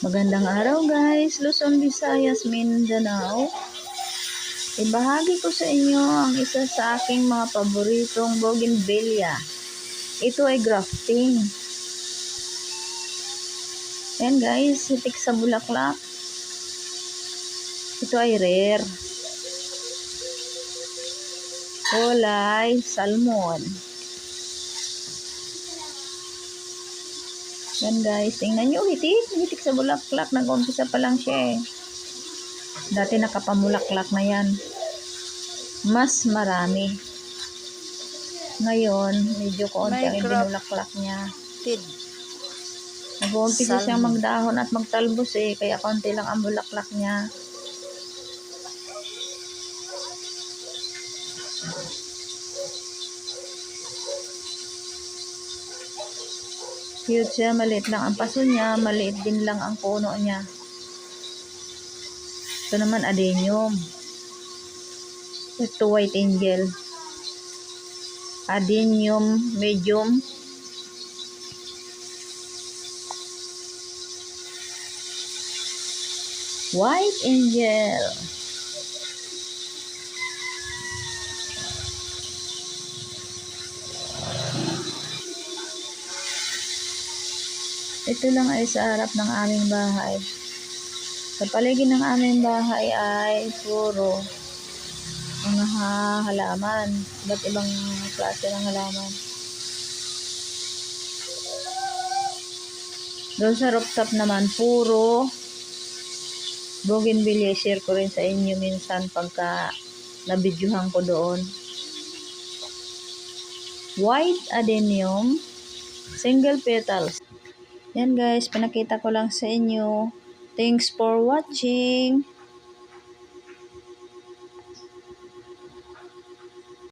Magandang araw guys, Luzon, Visayas, Mindanao. Ibahagi ko sa inyo ang isa sa aking mga paboritong bougainvillea. Ito ay grafting. Ayan guys, hitik sa bulaklak. Ito ay rare. Kulay salmon. Yan guys, tingnan nyo, hitik sa bulaklak. Nag-umpisa pa lang siya eh. Dati nakapamulaklak na yan. Mas marami. Ngayon, medyo konti ang binulaklak niya. Nag-umpisa siyang magdahon at magtalbos eh, kaya konti lang ang bulaklak niya. Cute siya, maliit lang ang paso niya, maliit din lang ang puno niya. Ito naman adenium. Ito white angel. Adenium medium. White angel. Ito lang ay sa harap ng aming bahay. Sa paligid ng aming bahay ay puro mga halaman. Iba't ibang klase ng halaman. Doon sa rooftop naman, puro bougainvillea. Share ko rin sa inyo minsan pagka nabidyuhan ko doon. White adenium, single petals. Yan guys, pinakita ko lang sa inyo. Thanks for watching.